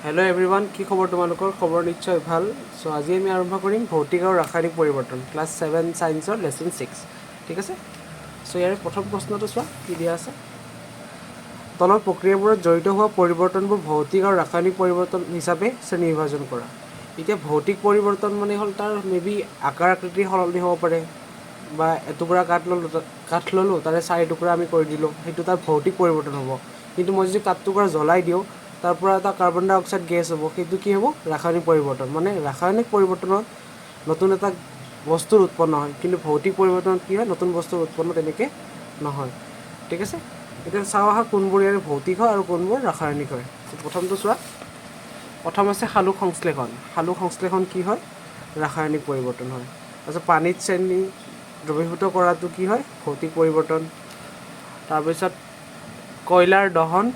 Hello everyone की खबर तुम्हारे खबर निश्चय भल सो आज आम आरम्भ कर भौतिक और रासायनिक परिवर्तन क्लास 7 साइंसर लेसन 6 ठीक है सो यार प्रथम प्रश्न तो चुआ कि दिया तलर प्रक्रियाबूर जड़ित हुआ परिवर्तनबूर भौतिक और रासायनिक परिवर्तन हिसापे श्रेणी विभाजन करा इतना भौतिक परिवर्तन माने हल तार मे बी आकार आकृति सलनि हो पारे बा एटुकुरा काठ ललो तारे 4 टुकुरा आमी कर दिलो हेतु तार भौतिक परिवर्तन हबो किन्तु मैं जो काठ टुकुरा जलाई दिओ तार पर एटा कार्बन डाई अक्साइड गैस हबो हेतु कि हबो रासायनिक परिवर्तन माने रासायनिक परिवर्तन नतुन एटा बस्तुर उत्पन्न हय किन्तु भौतिक परिवर्तन कि हय नतुन बस्तुर उत्पन्न तेनेके নহয় ठीक আছে এটা চাও আহা কোনবোৰ ইয়াৰ ভৌতিক হয় আৰু কোনবোৰ ৰাসায়নিক হয় প্ৰথমটো চোৱা প্ৰথম আছে সালোক সংশ্লেষণ কি হয় ৰাসায়নিক পৰিৱৰ্তন হয় তাৰপিছত পানীত চেনি দ্ৰৱীভূত কৰাটো কি হয় ভৌতিক পৰিৱৰ্তন তাৰপিছত কয়লাৰ দহন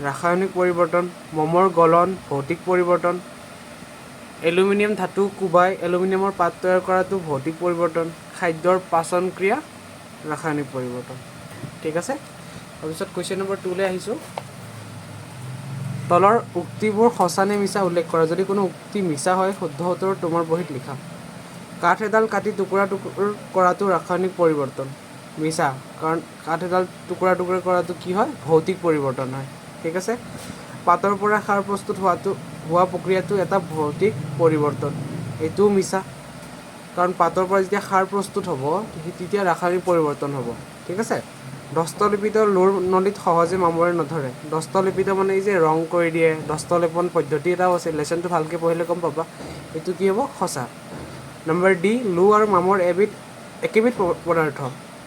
ৰাসায়নিক পৰিৱৰ্তন মমৰ গলন ভৌতিক পৰিৱৰ্তন এলুমিনিয়াম ধাতু কুবাই এলুমিনিয়ামৰ পাত তৈয়াৰ কৰাটো ভৌতিক পৰিৱৰ্তন খাদ্যৰ পাচন ক্ৰিয়া ৰাসায়নিক পৰিৱৰ্তন ঠিক আছে তাৰপিছত কুৱেশ্যন নম্বৰ 2 লৈ আহিছোঁ তলৰ উক্তিবোৰ সঁচানে মিছা উল্লেখ কৰা যদি কোনো উক্তি মিছা হয় শুদ্ধ উত্তৰ তোমাৰ বহীত লিখা কাঠ এডাল কাটি টুকুৰা টুকুৰ কৰাটো ৰাসায়নিক পৰিৱৰ্তন মিছা কাৰণ কাঠ এডাল টুকুৰা টুকুৰ কৰাটো কি হয় ভৌতিক পৰিৱৰ্তন হয় ঠিক আছে পাতৰ পৰা সাৰ প্ৰস্তুত হোৱা প্ৰক্ৰিয়াটো এটা ভৌতিক পৰিৱৰ্তন এইটো মিছা কাৰণ পাতৰ পৰা যেতিয়া সাৰ প্ৰস্তুত হ'ব তেতিয়া ৰাসায়নিক পৰিৱৰ্তন হ'ব ঠিক আছে দস্তলিপিত লোৰ নলীত সহজে মামৰে নধৰে দস্তলিপিত মানে এই যে ৰং কৰি দিয়ে দস্তলেপন পদ্ধতি এটাও আছে লেসনটো ভালকৈ পঢ়িলে গম পাবা এইটো কি হ'ব সঁচা নম্বৰ ডি লো আৰু মামৰ একেবিধ পদাৰ্থ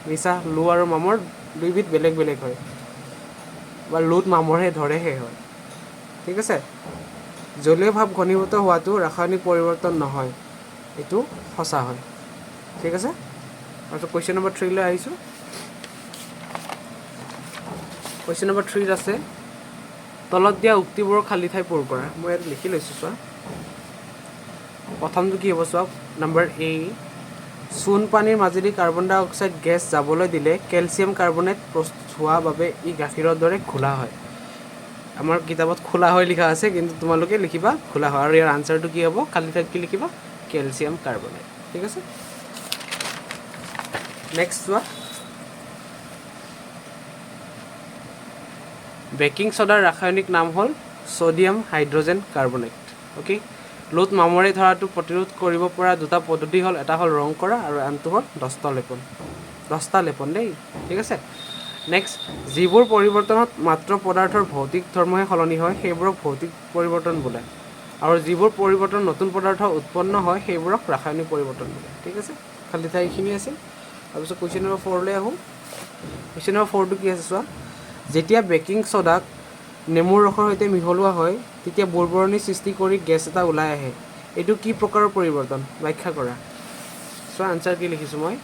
মিছা লো আৰু মামৰ দুইবিধ বেলেগ বেলেগ হয় বা লোত মামৰহে ধৰেহে হয় ঠিক আছে জলীয় ভাৱ ঘনীভূত হোৱাটো ৰাসায়নিক পৰিৱৰ্তন নহয় এইটো সঁচা হয় ঠিক আছে আৰু কুৱেশ্যন নম্বৰ 3 লৈ আহিছোঁ কুৱেশ্যন নম্বৰ 3 আছে তলত দিয়া উক্তিবোৰৰ খালী ঠাই পূৰ কৰা মই ইয়াত লিখি লৈছোঁ চোৱা প্ৰথমটো কি হ'ব চোৱা নম্বৰ এ চূণ পানীৰ মাজেদি কাৰ্বন ডাই অক্সাইড গেছ যাবলৈ দিলে কেলছিয়াম কাৰ্বনেট প্ৰস্তুত হোৱাৰ বাবে ই গাখীৰৰ দৰে খোলা হয় আমাৰ কিতাপত খোলা হয় লিখা আছে কিন্তু তোমালোকে লিখিবা খোলা হয় আৰু ইয়াৰ আনসাৰটো কি হ'ব খালী ঠাইত কি লিখিবা কেলছিয়াম কাৰ্বনেট ঠিক আছে নেক্সট চোৱা বেকিং সোডাৰ ৰাসায়নিক নাম হ'ল সোডিয়াম হাইড্ৰজেন কাৰ্বনেট ওকে লোত মামৰে ধৰাটো প্ৰতিৰোধ কৰিব পৰা দুটা পদ্ধতি হ'ল এটা হ'ল ৰং কৰা আৰু আনটো হ'ল দস্তালেপন দেই ঠিক আছে নেক্সট যিবোৰ পৰিৱৰ্তনত মাত্ৰ পদাৰ্থৰ ভৌতিক ধৰ্মহে সলনি হয় সেইবোৰক ভৌতিক পৰিৱৰ্তন বোলে আৰু যিবোৰ পৰিৱৰ্তন নতুন পদাৰ্থ উৎপন্ন হয় সেইবোৰক ৰাসায়নিক পৰিৱৰ্তন বোলে ঠিক আছে খালি ঠাই এইখিনি আছে তাৰপিছত কুৱেশ্যন নম্বৰ 4 লৈ আহোঁ কুৱেশ্যন নম্বৰ 4টো কি আছে চোৱা যেতিয়া বেকিং সোডাক নেমুৰ ৰসৰ সৈতে মিহলোৱা হয় তেতিয়া বুৰবৰণি সৃষ্টি কৰি গেছ এটা ওলাই আহে এইটো কি প্ৰকাৰৰ পৰিৱৰ্তন ব্যাখ্যা কৰা চোৱা আনসাৰ কি লিখিছোঁ মই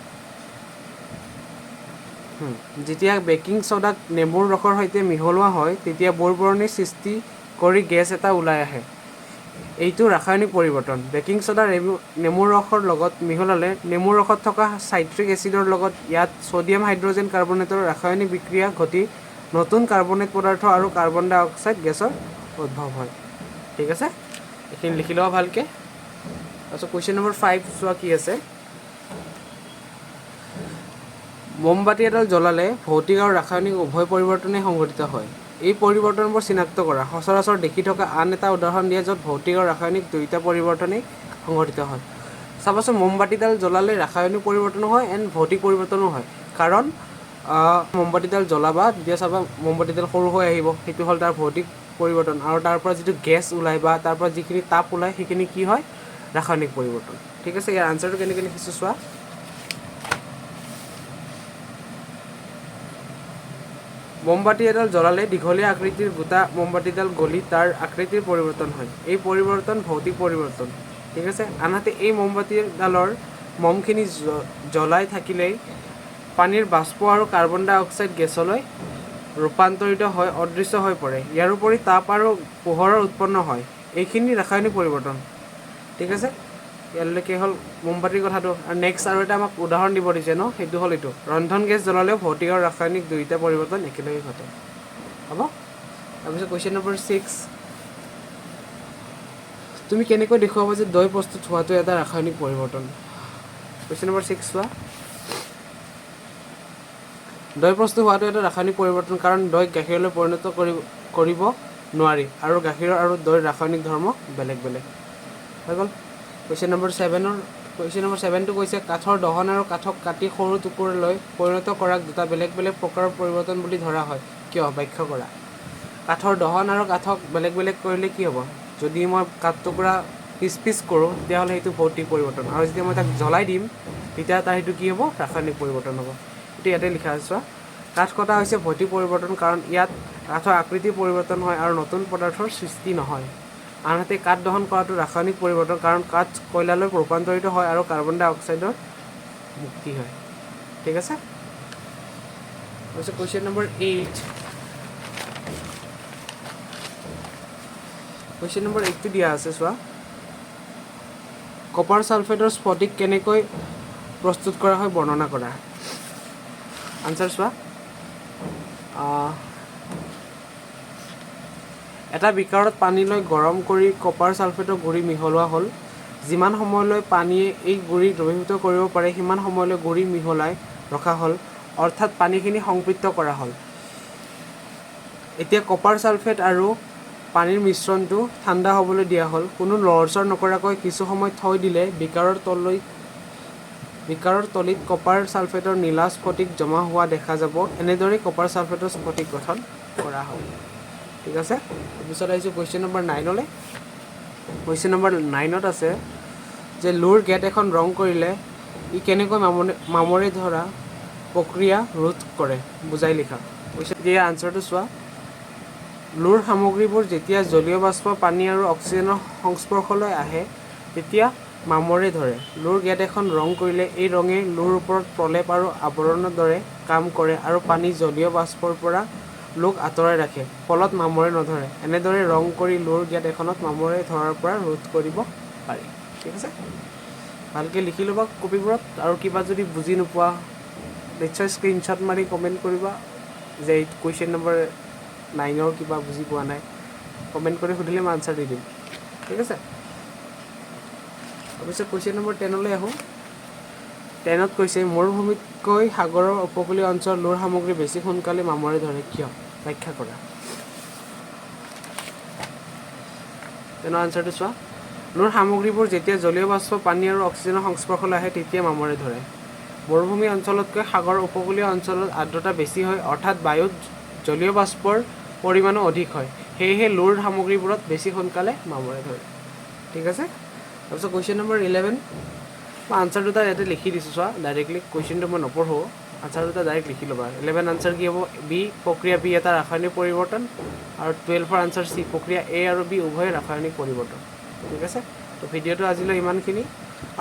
যেতিয়া বেকিং সোডাক নেমুৰ ৰসৰ সৈতে মিহলোৱা হয় তেতিয়া বুৰবৰণি সৃষ্টি কৰি গেছ এটা ওলাই আহে এইটো ৰাসায়নিক পৰিৱৰ্তন বেকিং সোডা নেমুৰ ৰসৰ লগত মিহলালে নেমুৰ ৰসত থকা সাইট্ৰিক এচিডৰ লগত ইয়াত সোডিয়াম হাইড্ৰজেন কাৰ্বনেটৰ ৰাসায়নিক বিক্ৰিয়া ঘটি নতুন কাৰ্বনেট পদাৰ্থ আৰু কাৰ্বন ডাই অক্সাইড গেছৰ উদ্ভৱ হয় ঠিক আছে এইখিনি লিখি লওয়া ভালকৈ তাৰপিছত কুৱেশ্যন নম্বৰ 5 চোৱা কি আছে মোমবাতি এডাল জ্বলালে ভৌতিক আৰু ৰাসায়নিক উভয় পৰিৱৰ্তনে সংঘটিত হয় এই পৰিৱৰ্তনবোৰ চিনাক্ত কৰা সচৰাচৰ দেখি থকা আন এটা উদাহৰণ দিয়া য'ত ভৌতিক আৰু ৰাসায়নিক দুইটা পৰিৱৰ্তনেই সংঘটিত হয় চাবাচোন মোমবাতিডাল জ্বলালে ৰাসায়নিক পৰিৱৰ্তনো হয় এণ্ড ভৌতিক পৰিৱৰ্তনো হয় কাৰণ মোমবাতিডাল জ্বলাবা তেতিয়া চাবা মোমবাতিডাল সৰু হৈ আহিব সেইটো হ'ল তাৰ ভৌতিক পৰিৱৰ্তন আৰু তাৰ পৰা যিটো গেছ ওলায় বা তাৰ পৰা যিখিনি তাপ ওলায় সেইখিনি কি হয় ৰাসায়নিক পৰিৱৰ্তন ঠিক আছে ইয়াৰ আনসাৰটো কেনেকৈ লিখিছোঁ চোৱা মোমবাতি এডাল জ্বলালে দীঘলীয়া আকৃতিৰ গোটা মোমবাতিডাল গলি তাৰ আকৃতিৰ পৰিৱৰ্তন হয় এই পৰিৱৰ্তন ভৌতিক পৰিৱৰ্তন ঠিক আছে আনহাতে এই মোমবাতিডালৰ মমখিনি জ্বলাই থাকিলেই পানীৰ বাষ্প আৰু কাৰ্বন ডাই অক্সাইড গেছলৈ ৰূপান্তৰিত হয় অদৃশ্য হৈ পৰে ইয়াৰ উপৰি তাপ আৰু পোহৰৰ উৎপন্ন হয় এইখিনি ৰাসায়নিক পৰিৱৰ্তন ঠিক আছে ইয়ালৈকে হ'ল মোমবাতিৰ কথাটো আৰু নেক্সট আৰু এটা আমাক উদাহৰণ দিব দিছে ন সেইটো হ'ল এইটো ৰন্ধন গেছ জ্বলালেও ভৌতিক আৰু ৰাসায়নিক দুইটা পৰিৱৰ্তন একেলগে ঘটে হ'ব তাৰপিছত কুৱেশ্যন নম্বৰ 6 তুমি কেনেকৈ দেখুৱাবা যে দৈ প্ৰস্তুত হোৱাটো এটা ৰাসায়নিক পৰিৱৰ্তন? কুৱেশ্যন নম্বৰ 6 চোৱা। দৈ প্ৰস্তুত হোৱাটো এটা ৰাসায়নিক পৰিৱৰ্তন কাৰণ দৈক গাখীৰলৈ পৰিণত কৰিব নোৱাৰি আৰু গাখীৰৰ আৰু দৈৰ ৰাসায়নিক ধৰ্ম বেলেগ বেলেগ। হৈ গ'ল। কুৱেশ্যন নম্বৰ 7টো কৈছে কাঠৰ দহন আৰু কাঠক কাটি সৰু টুকুৰালৈ পৰিণত কৰাক দুটা বেলেগ বেলেগ প্ৰকাৰৰ পৰিৱৰ্তন বুলি ধৰা হয়। কিয়? ব্যাখ্যা কৰা। কাঠৰ দহন আৰু কাঠক বেলেগ বেলেগ কৰিলে কি হ'ব? যদি মই কাঠ টুকুৰা পিচ কৰোঁ তেতিয়াহ'লে সেইটো ভৌতিক পৰিৱৰ্তন, আৰু যেতিয়া মই তাক জ্বলাই দিম তেতিয়া তাৰ সেইটো কি হ'ব? ৰাসায়নিক পৰিৱৰ্তন হ'ব। এইটো ইয়াতে লিখা আছে চোৱা। কাঠ কটা হৈছে ভৌতিক পৰিৱৰ্তন কাৰণ ইয়াত কাঠৰ আকৃতি পৰিৱৰ্তন হয় আৰু নতুন পদাৰ্থৰ সৃষ্টি নহয়। আনহাতে কাঠ দহন কৰাটো ৰাসায়নিক পৰিৱৰ্তন কাৰণ কাঠ কয়লালৈ ৰূপান্তৰিত হয় আৰু কাৰ্বন ডাই অক্সাইডৰ মুক্তি হয়। ঠিক আছে? Question number 8। কুৱেশ্যন নম্বৰ 8টো দিয়া আছে চোৱা। কপাৰ ছালফেটৰ স্ফটিক কেনেকৈ প্ৰস্তুত কৰা হয় বৰ্ণনা কৰা। আনচাৰ চোৱা। এটা বিকাৰত পানী লৈ গৰম কৰি কপাৰ ছালফেটৰ গুড়ি মিহলোৱা হ'ল। যিমান সময়লৈ পানীয়ে এই গুড়ি দ্ৰৱীভূত কৰিব পাৰে সিমান সময়লৈ গুড়ি মিহলাই ৰখা হ'ল, অৰ্থাৎ পানীখিনি সংপৃক্ত কৰা হ'ল। এতিয়া কপাৰ ছালফেট আৰু পানীৰ মিশ্ৰণটো ঠাণ্ডা হ'বলৈ দিয়া হ'ল। কোনো লৰচৰ নকৰাকৈ কিছু সময় থৈ দিলে বিকাৰৰ তলিত কপাৰ ছালফেটৰ নীলা স্ফটিক জমা হোৱা দেখা যাব। এনেদৰে কপাৰ ছালফেটৰ স্ফটিক গঠন কৰা হয়। ঠিক আছে? তাৰপিছত আহিছোঁ কুৱেশ্যন নম্বৰ 9লৈ। কুৱেশ্যন নম্বৰ 9ত আছে যে লোৰ গেট এখন ৰং কৰিলে ই কেনেকৈ মামৰে ধৰা প্ৰক্ৰিয়া ৰোধ কৰে, বুজাই লিখা। এতিয়া আনচাৰটো চোৱা। লোৰ সামগ্ৰীবোৰ যেতিয়া জলীয় বাষ্প, পানী আৰু অক্সিজেনৰ সংস্পৰ্শলৈ আহে তেতিয়া মামৰে ধৰে। লোৰ গেট এখন ৰং কৰিলে এই ৰঙে লোৰ ওপৰত প্ৰলেপ আৰু আৱৰণৰ দৰে কাম কৰে আৰু পানী জলীয় বাষ্পৰ পৰা লোক আঁতৰাই ৰাখে, ফলত মামৰে নধৰে। এনেদৰে ৰং কৰি লোৰ গেট এখনত মামৰে ধৰাৰ পৰা ৰোধ কৰিব পাৰি। ঠিক আছে? ভালকৈ লিখি ল'বা কপিবোৰত, আৰু কিবা যদি বুজি নোপোৱা নিশ্চয় স্ক্ৰীনশ্বট মাৰি কমেণ্ট কৰিবা যে এই কুৱেশ্যন নম্বৰ 9ৰ কিবা বুজি পোৱা নাই। কমেণ্ট কৰি সুধিলে মই আনচাৰ দি দিম। ঠিক আছে? তাৰপিছত কুৱেশ্যন নম্বৰ 10লৈ আহোঁ। 10ত কৈছে মৰুভূমিতকৈ সাগৰৰ উপকূলীয় অঞ্চলত লোৰ সামগ্ৰী বেছি সোনকালে মামৰে ধৰে, কিয়? ব্যাখ্যা কৰা। তেনৰ আনচাৰটো চোৱা। লোৰ সামগ্ৰীবোৰ যেতিয়া জলীয় বাষ্প, পানী আৰু অক্সিজেনৰ সংস্পৰ্শলৈ আহে তেতিয়া মামৰে ধৰে। মৰুভূমি অঞ্চলতকৈ সাগৰ উপকূলীয় অঞ্চলত আৰ্দ্ৰতা বেছি হয়, অৰ্থাৎ বায়ুত জলীয় বাষ্পৰ পৰিমাণো অধিক হয়। সেয়েহে লোৰ সামগ্ৰীবোৰত বেছি সোনকালে মামৰে ধৰে। ঠিক আছে? তাৰপিছত কুৱেশ্যন নম্বৰ 11। মই আনচাৰ দুটা ইয়াতে লিখি দিছোঁ চোৱা। ডাইৰেক্টলি কুৱেশ্যনটো মই নপঢ়োঁ, আনচাৰ দুটা ডাইৰেক্ট লিখি ল'বা। 11 আনচাৰ কি হ'ব? বি, প্ৰক্ৰিয়া বি এটা ৰাসায়নিক পৰিৱৰ্তন, আৰু 12ৰ আনচাৰ চি, প্ৰক্ৰিয়া এ আৰু বি উভয় ৰাসায়নিক পৰিৱৰ্তন। ঠিক আছে? তো ভিডিঅ'টো আজিলৈ ইমানখিনি।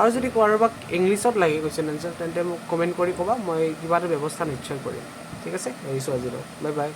আৰু যদি কাৰোবাক ইংলিছত লাগে কুৱেশ্যন আনচাৰ তেন্তে মোক কমেণ্ট কৰি ক'বা, মই কিবা এটা ব্যৱস্থা নিশ্চয় কৰিম। ঠিক আছে? এৰিছোঁ আজিলৈ। Bye bye.